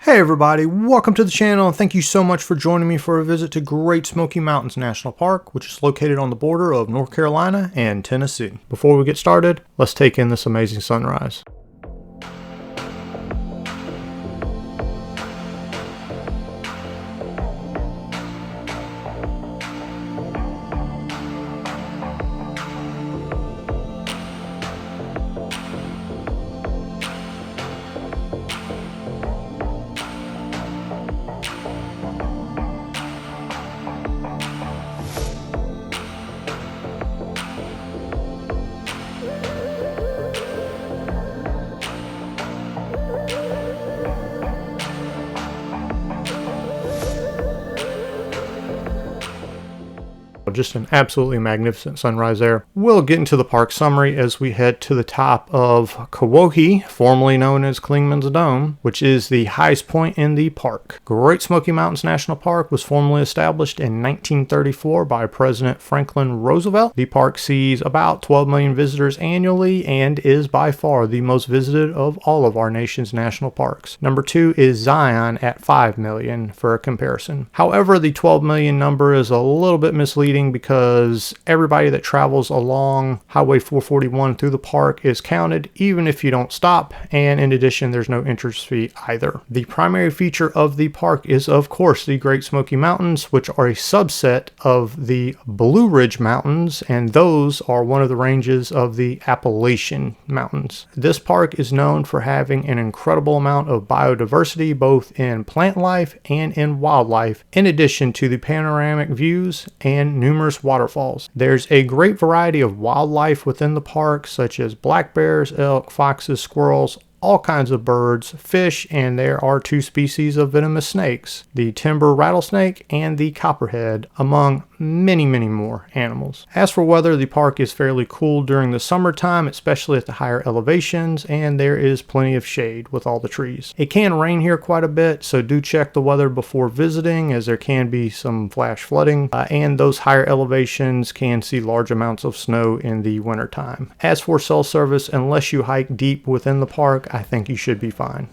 Hey everybody, welcome to the channel and thank you so much for joining me for a visit to Great Smoky Mountains National Park, which is located on the border of North Carolina and Tennessee. Before we get started, let's take in this amazing sunrise. Just an absolutely magnificent sunrise there. We'll get into the park summary as we head to the top of Kuwohi, formerly known as Clingman's Dome, which is the highest point in the park. Great Smoky Mountains National Park was formally established in 1934 by President Franklin Roosevelt. The park sees about 12 million visitors annually and is by far the most visited of all of our nation's national parks. Number 2 is Zion at 5 million for a comparison. However, the 12 million number is a little bit misleading because everybody that travels along Highway 441 through the park is counted even if you don't stop, and in addition there's no entrance fee either. The primary feature of the park is of course the Great Smoky Mountains, which are a subset of the Blue Ridge Mountains, and those are one of the ranges of the Appalachian Mountains. This park is known for having an incredible amount of biodiversity both in plant life and in wildlife, in addition to the panoramic views and numerous waterfalls. There's a great variety of wildlife within the park, such as black bears, elk, foxes, squirrels, all kinds of birds, fish, and there are 2 species of venomous snakes, the timber rattlesnake and the copperhead, among many more animals. As for weather, the park is fairly cool during the summertime, especially at the higher elevations, and there is plenty of shade with all the trees. It can rain here quite a bit, so do check the weather before visiting, as there can be some flash flooding, and those higher elevations can see large amounts of snow in the wintertime. As for cell service, unless you hike deep within the park, I think you should be fine.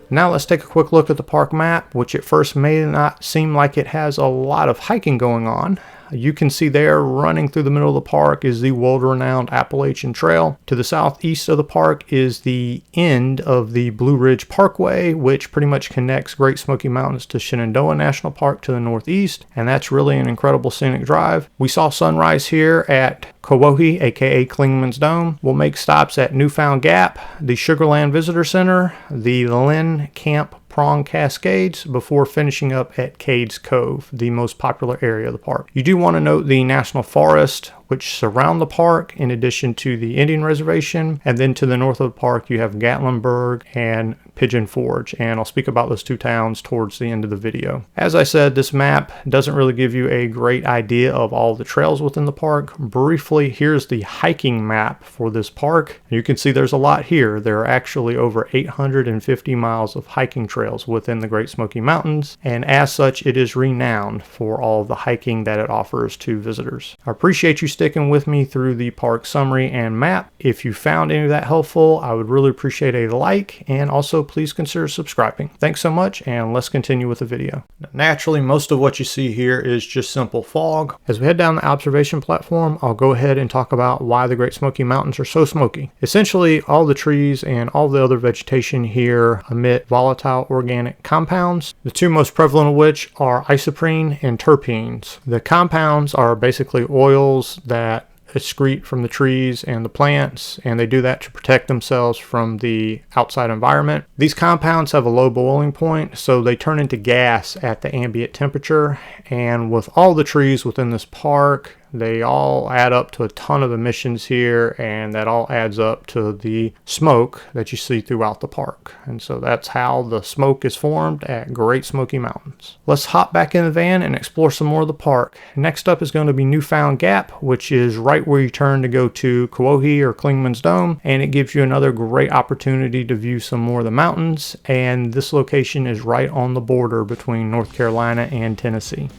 Now let's take a quick look at the park map, which at first may not seem like it has a lot of hiking going on. You can see there running through the middle of the park is the world-renowned Appalachian Trail. To the southeast of the park is the end of the Blue Ridge Parkway, which pretty much connects Great Smoky Mountains to Shenandoah National Park to the northeast, and that's really an incredible scenic drive. We saw sunrise here at Kuwohi, aka Clingman's Dome. We'll make stops at Newfound Gap, the Sugarland Visitor Center, the Lynn Camp Prong Cascades, before finishing up at Cades Cove, the most popular area of the park. You do want to note the national forest which surround the park, in addition to the Indian Reservation, and then to the north of the park you have Gatlinburg and Pigeon Forge, and I'll speak about those 2 towns towards the end of the video. As I said, this map doesn't really give you a great idea of all the trails within the park. Briefly, here's the hiking map for this park. You can see there's a lot here. There are actually over 850 miles of hiking trails within the Great Smoky Mountains, and as such it is renowned for all of the hiking that it offers to visitors. I appreciate you sticking with me through the park summary and map. If you found any of that helpful, I would really appreciate a like, and also please consider subscribing. Thanks so much, and let's continue with the video. Naturally, most of what you see here is just simple fog. As we head down the observation platform, I'll go ahead and talk about why the Great Smoky Mountains are so smoky. Essentially, all the trees and all the other vegetation here emit volatile organic compounds, the 2 most prevalent of which are isoprene and terpenes. The compounds are basically oils that excrete from the trees and the plants, and they do that to protect themselves from the outside environment. These compounds have a low boiling point, so they turn into gas at the ambient temperature, and with all the trees within this park, They all add up to a ton of emissions here, and that all adds up to the smoke that you see throughout the park. And so that's how the smoke is formed at Great Smoky Mountains. Let's hop back in the van and explore some more of the park. Next up is going to be Newfound Gap, which is right where you turn to go to Kuwohi or Clingman's Dome, and it gives you another great opportunity to view some more of the mountains. And this location is right on the border between North Carolina and Tennessee.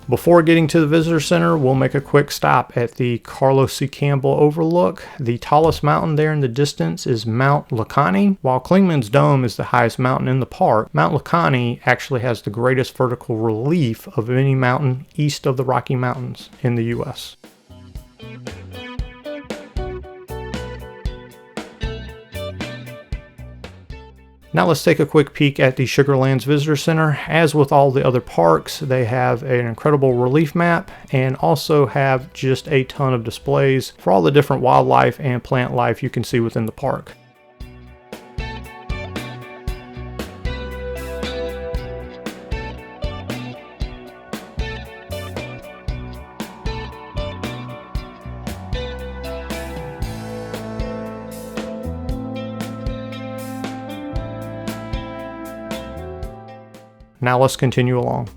Before getting to the visitor center, we'll make a quick stop at the Carlos C. Campbell Overlook. The tallest mountain there in the distance is Mount Lacani. While Clingman's Dome is the highest mountain in the park, Mount Lacani actually has the greatest vertical relief of any mountain east of the Rocky Mountains in the U.S. Now let's take a quick peek at the Sugarlands Visitor Center. As with all the other parks, they have an incredible relief map and also have just a ton of displays for all the different wildlife and plant life you can see within the park. Now let's continue along.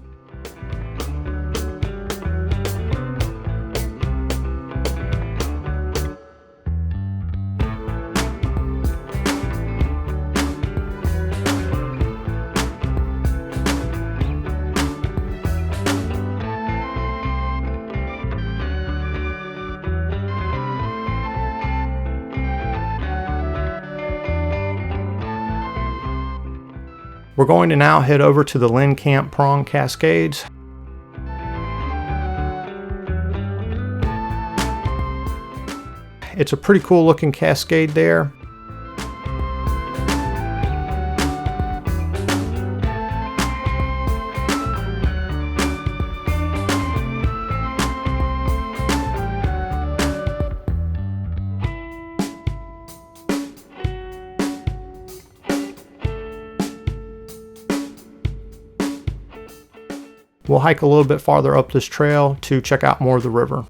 We're going to now head over to the Lynn Camp Prong Cascades. It's a pretty cool looking cascade there. We'll hike a little bit farther up this trail to check out more of the river.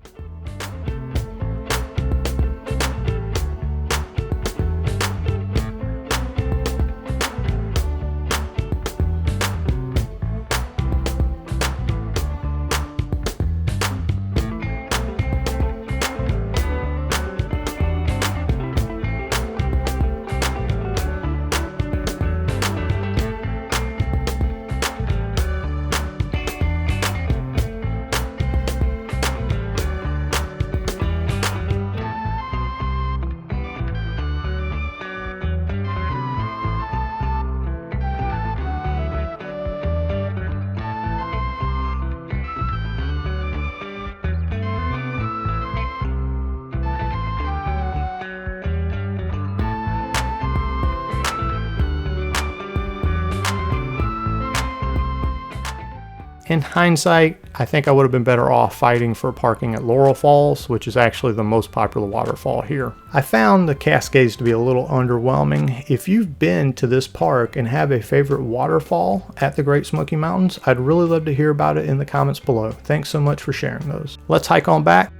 In hindsight, I think I would have been better off fighting for parking at Laurel Falls, which is actually the most popular waterfall here. I found the Cascades to be a little underwhelming. If you've been to this park and have a favorite waterfall at the Great Smoky Mountains, I'd really love to hear about it in the comments below. Thanks so much for sharing those. Let's hike on back.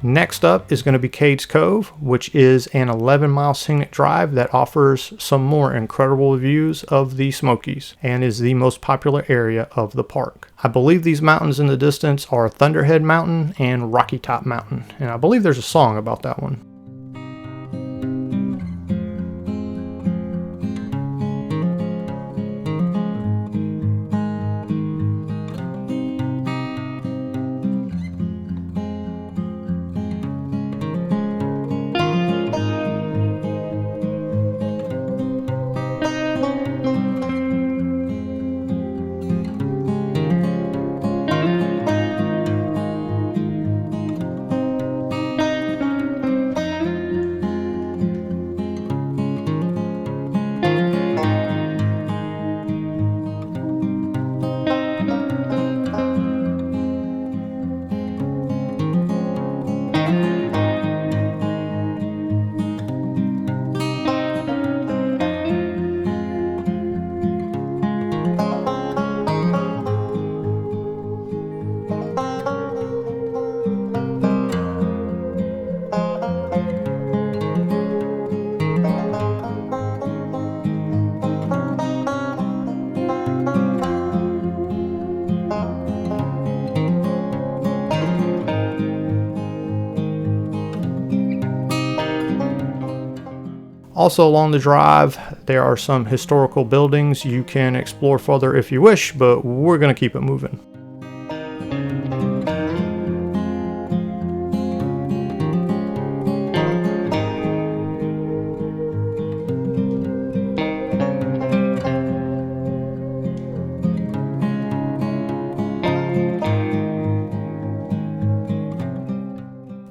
Next up is going to be Cades Cove, which is an 11-mile scenic drive that offers some more incredible views of the Smokies and is the most popular area of the park. I believe these mountains in the distance are Thunderhead Mountain and Rocky Top Mountain, and I believe there's a song about that one. Also along the drive, there are some historical buildings you can explore further if you wish, but we're going to keep it moving.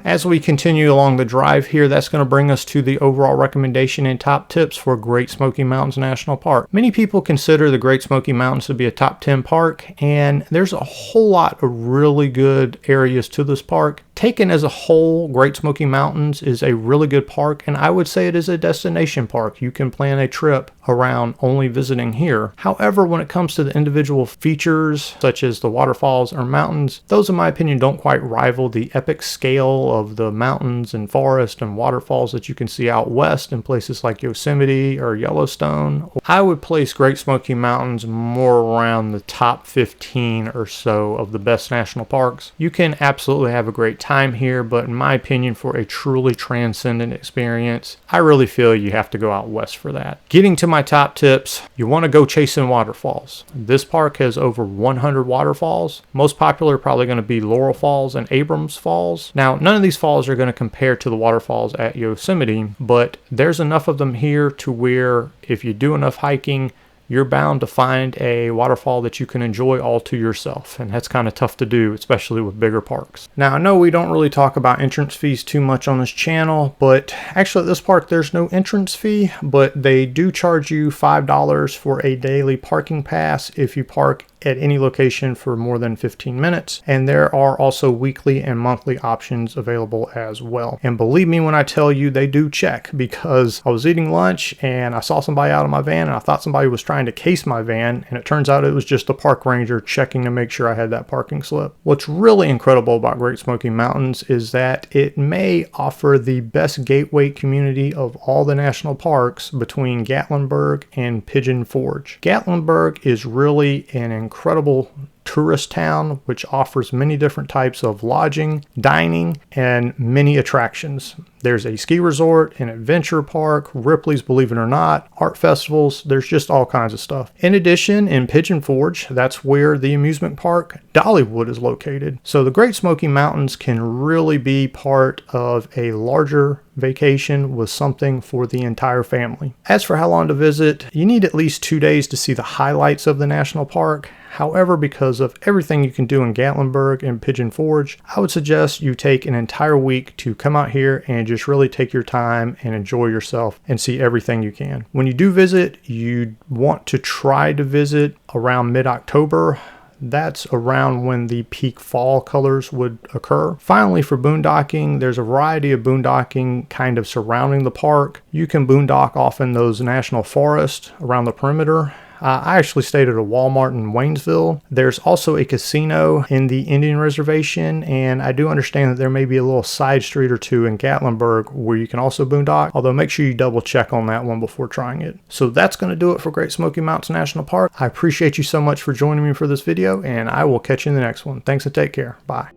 As we continue along the drive here, that's going to bring us to the overall recommendation and top tips for Great Smoky Mountains National Park. Many people consider the Great Smoky Mountains to be a top 10 park, and there's a whole lot of really good areas to this park. Taken as a whole, Great Smoky Mountains is a really good park, and I would say it is a destination park. You can plan a trip around only visiting here. However, when it comes to the individual features, such as the waterfalls or mountains, those in my opinion don't quite rival the epic scale of the mountains and forest and waterfalls that you can see out west in places like Yosemite or Yellowstone. I would place Great Smoky Mountains more around the top 15 or so of the best national parks. You can absolutely have a great time here, but in my opinion, for a truly transcendent experience, I really feel you have to go out west for that. Getting to my top tips, you want to go chasing waterfalls. This park has over 100 waterfalls. Most popular are probably going to be Laurel Falls and Abrams Falls. Now, none of these falls are going to compare to the waterfalls at Yosemite, but there's enough of them here to where if you do enough hiking, you're bound to find a waterfall that you can enjoy all to yourself. And that's kind of tough to do, especially with bigger parks. Now, I know we don't really talk about entrance fees too much on this channel, but actually at this park, there's no entrance fee, but they do charge you $5 for a daily parking pass if you park at any location for more than 15 minutes. And there are also weekly and monthly options available as well. And believe me when I tell you, they do check, because I was eating lunch and I saw somebody out of my van and I thought somebody was trying to case my van, and it turns out it was just the park ranger checking to make sure I had that parking slip. What's really incredible about Great Smoky Mountains is that it may offer the best gateway community of all the national parks between Gatlinburg and Pigeon Forge. Gatlinburg is really an incredible tourist town which offers many different types of lodging, dining, and many attractions. There's a ski resort, an adventure park, Ripley's Believe It or Not, art festivals, there's just all kinds of stuff. In addition, in Pigeon Forge, that's where the amusement park Dollywood is located. So the Great Smoky Mountains can really be part of a larger vacation with something for the entire family. As for how long to visit, you need at least 2 days to see the highlights of the national park. However, because of everything you can do in Gatlinburg and Pigeon Forge, I would suggest you take an entire week to come out here and just really take your time and enjoy yourself and see everything you can. When you do visit, you want to try to visit around mid-October. That's around when the peak fall colors would occur. Finally, for boondocking, there's a variety of boondocking kind of surrounding the park. You can boondock off in those national forests around the perimeter. I actually stayed at a Walmart in Waynesville. There's also a casino in the Indian Reservation, and I do understand that there may be a little side street or two in Gatlinburg where you can also boondock, although make sure you double check on that one before trying it. So that's going to do it for Great Smoky Mountains National Park. I appreciate you so much for joining me for this video, and I will catch you in the next one. Thanks and take care. Bye.